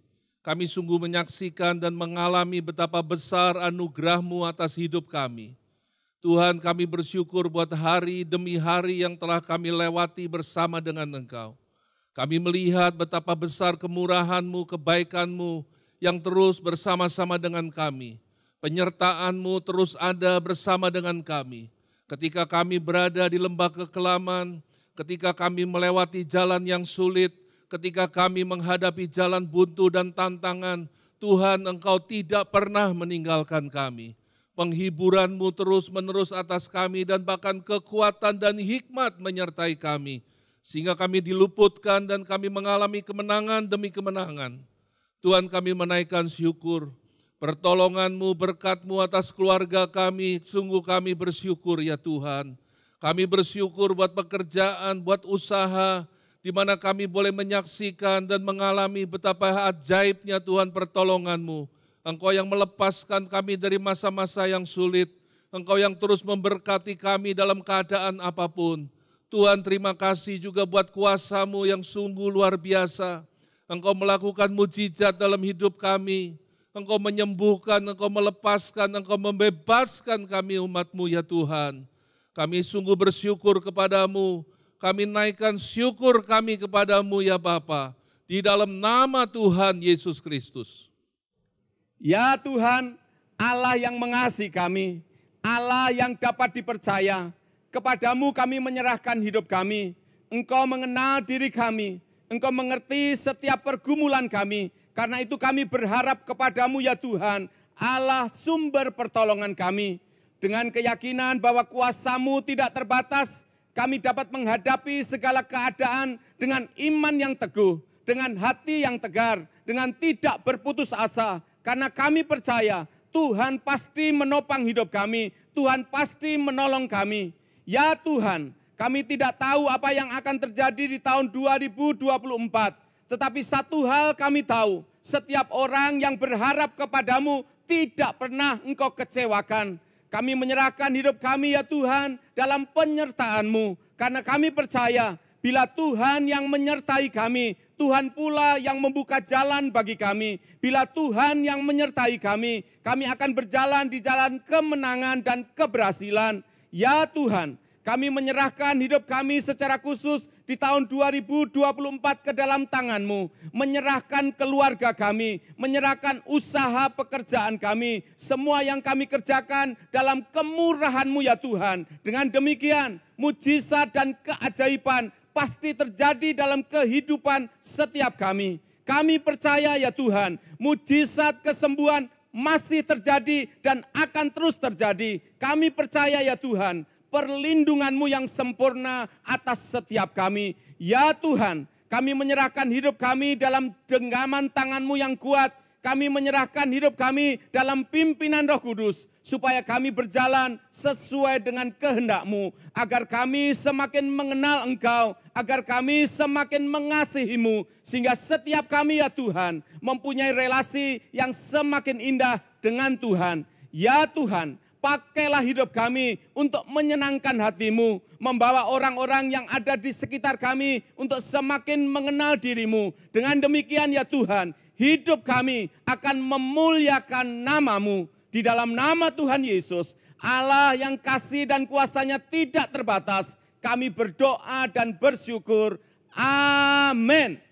kami sungguh menyaksikan dan mengalami betapa besar anugerah-Mu atas hidup kami. Tuhan, kami bersyukur buat hari demi hari yang telah kami lewati bersama dengan Engkau. Kami melihat betapa besar kemurahan-Mu, kebaikan-Mu yang terus bersama-sama dengan kami. Penyertaan-Mu terus ada bersama dengan kami. Ketika kami berada di lembah kekelaman, ketika kami melewati jalan yang sulit, ketika kami menghadapi jalan buntu dan tantangan, Tuhan, Engkau tidak pernah meninggalkan kami. Penghiburan-Mu terus-menerus atas kami dan bahkan kekuatan dan hikmat menyertai kami. Sehingga kami diluputkan dan kami mengalami kemenangan demi kemenangan. Tuhan, kami menaikkan syukur. Pertolongan-Mu, berkat-Mu atas keluarga kami, sungguh kami bersyukur ya Tuhan. Kami bersyukur buat pekerjaan, buat usaha, di mana kami boleh menyaksikan dan mengalami betapa ajaibnya Tuhan pertolongan-Mu. Engkau yang melepaskan kami dari masa-masa yang sulit. Engkau yang terus memberkati kami dalam keadaan apapun. Tuhan, terima kasih juga buat kuasa-Mu yang sungguh luar biasa. Engkau melakukan mujizat dalam hidup kami. Engkau menyembuhkan, Engkau melepaskan, Engkau membebaskan kami umat-Mu ya Tuhan. Kami sungguh bersyukur kepadamu. Kami naikkan syukur kami kepadamu ya Bapa. Di dalam nama Tuhan Yesus Kristus. Ya Tuhan, Allah yang mengasihi kami, Allah yang dapat dipercaya, kepadamu kami menyerahkan hidup kami. Engkau mengenal diri kami, Engkau mengerti setiap pergumulan kami. Karena itu kami berharap kepadamu ya Tuhan, Allah sumber pertolongan kami. Dengan keyakinan bahwa kuasa-Mu tidak terbatas, kami dapat menghadapi segala keadaan dengan iman yang teguh, dengan hati yang tegar, dengan tidak berputus asa. Karena kami percaya Tuhan pasti menopang hidup kami, Tuhan pasti menolong kami. Ya Tuhan, kami tidak tahu apa yang akan terjadi di tahun 2024. Tetapi satu hal kami tahu, setiap orang yang berharap kepadamu tidak pernah Engkau kecewakan. Kami menyerahkan hidup kami ya Tuhan dalam penyertaan-Mu. Karena kami percaya bila Tuhan yang menyertai kami, Tuhan pula yang membuka jalan bagi kami. Bila Tuhan yang menyertai kami, kami akan berjalan di jalan kemenangan dan keberhasilan. Ya Tuhan, kami menyerahkan hidup kami secara khusus di tahun 2024 ke dalam tangan-Mu. Menyerahkan keluarga kami, menyerahkan usaha pekerjaan kami. Semua yang kami kerjakan dalam kemurahan-Mu ya Tuhan. Dengan demikian, mujizat dan keajaiban pasti terjadi dalam kehidupan setiap kami. Kami percaya ya Tuhan, mujizat kesembuhan masih terjadi dan akan terus terjadi. Kami percaya ya Tuhan, perlindungan-Mu yang sempurna atas setiap kami. Ya Tuhan, kami menyerahkan hidup kami dalam genggaman tangan-Mu yang kuat. Kami menyerahkan hidup kami dalam pimpinan Roh Kudus. Supaya kami berjalan sesuai dengan kehendak-Mu. Agar kami semakin mengenal Engkau. Agar kami semakin mengasihi-Mu. Sehingga setiap kami ya Tuhan mempunyai relasi yang semakin indah dengan Tuhan. Ya Tuhan, pakailah hidup kami untuk menyenangkan hati-Mu. Membawa orang-orang yang ada di sekitar kami untuk semakin mengenal diri-Mu. Dengan demikian ya Tuhan, hidup kami akan memuliakan nama-Mu. Di dalam nama Tuhan Yesus, Allah yang kasih dan kuasanya tidak terbatas, kami berdoa dan bersyukur. Amin. Tuhan.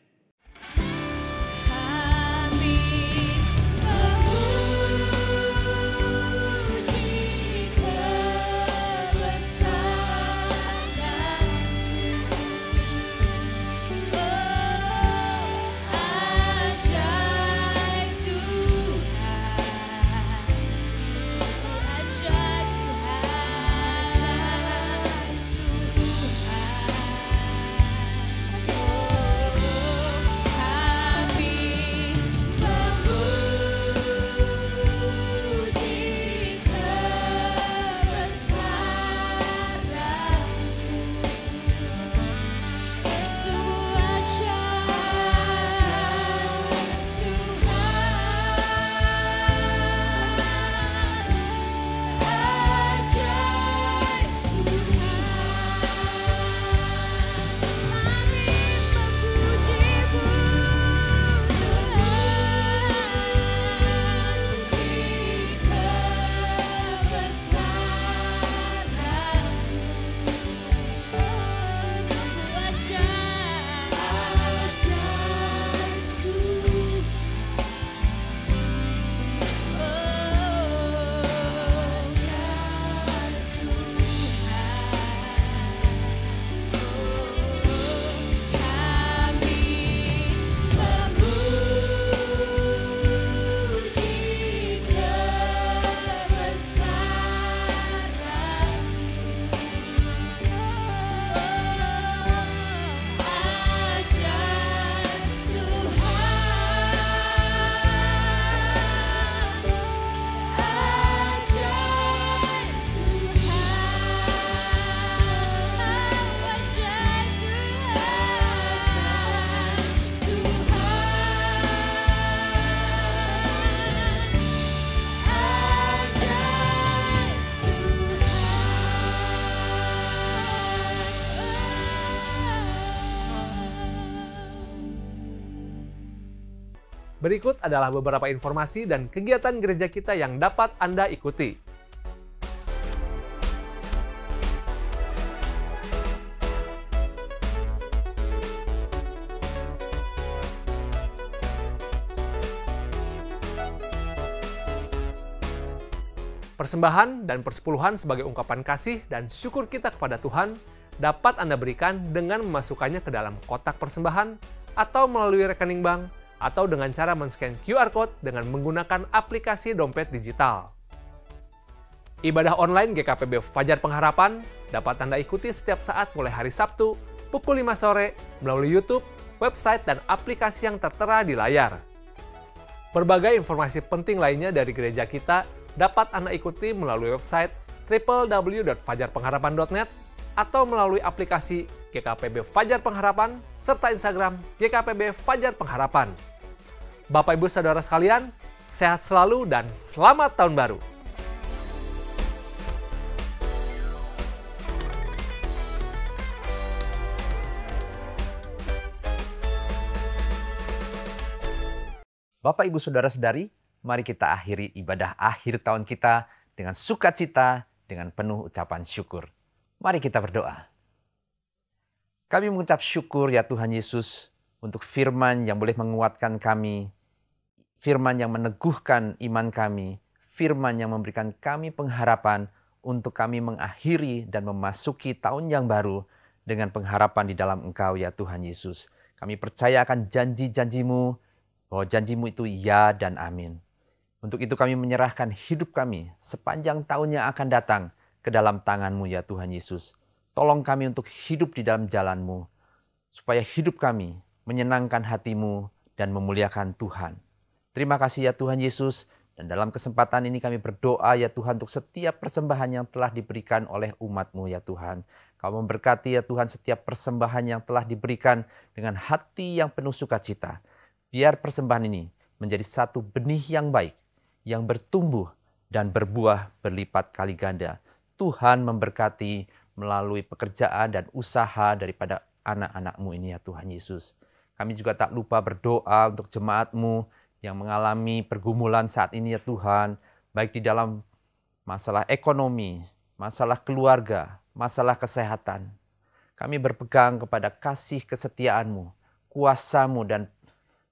Berikut adalah beberapa informasi dan kegiatan gereja kita yang dapat Anda ikuti. Persembahan dan persepuluhan sebagai ungkapan kasih dan syukur kita kepada Tuhan dapat Anda berikan dengan memasukkannya ke dalam kotak persembahan atau melalui rekening bank atau dengan cara men-scan QR Code dengan menggunakan aplikasi dompet digital. Ibadah online GKPB Fajar Pengharapan dapat Anda ikuti setiap saat mulai hari Sabtu pukul 5 sore melalui YouTube, website, dan aplikasi yang tertera di layar. Berbagai informasi penting lainnya dari gereja kita dapat Anda ikuti melalui website www.fajarpengharapan.net atau melalui aplikasi GKPB Fajar Pengharapan serta Instagram GKPB Fajar Pengharapan. Bapak Ibu Saudara sekalian, sehat selalu dan selamat tahun baru. Bapak, Ibu, Saudara-saudari, mari kita akhiri ibadah akhir tahun kita dengan sukacita, dengan penuh ucapan syukur. Mari kita berdoa. Kami mengucap syukur ya Tuhan Yesus untuk firman yang boleh menguatkan kami, firman yang meneguhkan iman kami, firman yang memberikan kami pengharapan untuk kami mengakhiri dan memasuki tahun yang baru dengan pengharapan di dalam Engkau ya Tuhan Yesus. Kami percaya akan janji-janji-Mu, bahwa janji-Mu itu ya dan amin. Untuk itu kami menyerahkan hidup kami sepanjang tahun yang akan datang ke dalam tangan-Mu ya Tuhan Yesus. Tolong kami untuk hidup di dalam jalan-Mu, supaya hidup kami menyenangkan hati-Mu dan memuliakan Tuhan. Terima kasih ya Tuhan Yesus, dan dalam kesempatan ini kami berdoa ya Tuhan untuk setiap persembahan yang telah diberikan oleh umat-Mu ya Tuhan. Kau memberkati ya Tuhan setiap persembahan yang telah diberikan dengan hati yang penuh sukacita. Biar persembahan ini menjadi satu benih yang baik, yang bertumbuh dan berbuah berlipat kali ganda. Tuhan memberkati melalui pekerjaan dan usaha daripada anak-anak-Mu ini ya Tuhan Yesus. Kami juga tak lupa berdoa untuk jemaat-Mu yang mengalami pergumulan saat ini ya Tuhan, baik di dalam masalah ekonomi, masalah keluarga, masalah kesehatan. Kami berpegang kepada kasih kesetiaan-Mu, kuasa-Mu dan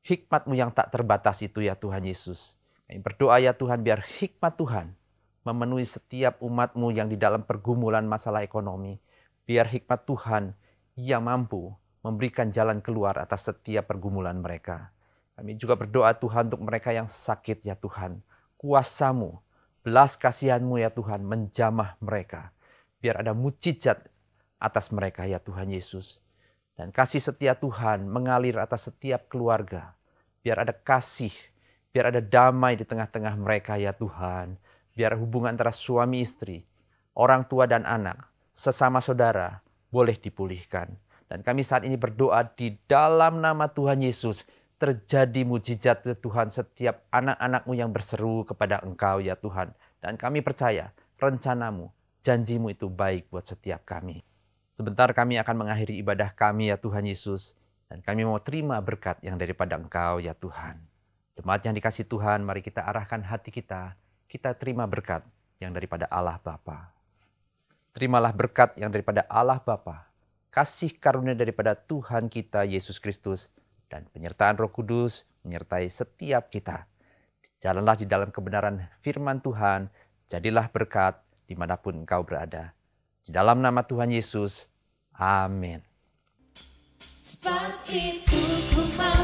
hikmat-Mu yang tak terbatas itu ya Tuhan Yesus. Kami berdoa ya Tuhan biar hikmat Tuhan memenuhi setiap umat-Mu yang di dalam pergumulan masalah ekonomi. Biar hikmat Tuhan yang mampu memberikan jalan keluar atas setiap pergumulan mereka. Kami juga berdoa Tuhan untuk mereka yang sakit ya Tuhan. Kuasa-Mu, belas kasihan-Mu ya Tuhan menjamah mereka. Biar ada mujizat atas mereka ya Tuhan Yesus. Dan kasih setia Tuhan mengalir atas setiap keluarga. Biar ada kasih, biar ada damai di tengah-tengah mereka ya Tuhan. Biar hubungan antara suami istri, orang tua dan anak, sesama saudara boleh dipulihkan. Dan kami saat ini berdoa di dalam nama Tuhan Yesus, terjadi mujizat ya Tuhan setiap anak-anak-Mu yang berseru kepada Engkau ya Tuhan. Dan kami percaya rencana-Mu, janji-Mu itu baik buat setiap kami. Sebentar kami akan mengakhiri ibadah kami ya Tuhan Yesus. Dan kami mau terima berkat yang daripada Engkau ya Tuhan. Jemaat yang dikasih Tuhan, mari kita arahkan hati kita. Kita terima berkat yang daripada Allah Bapa. Terimalah berkat yang daripada Allah Bapa. Kasih karunia daripada Tuhan kita Yesus Kristus. Dan penyertaan Roh Kudus menyertai setiap kita. Jalanlah di dalam kebenaran firman Tuhan. Jadilah berkat dimanapun engkau berada. Di dalam nama Tuhan Yesus. Amin. Sebab itu ku mau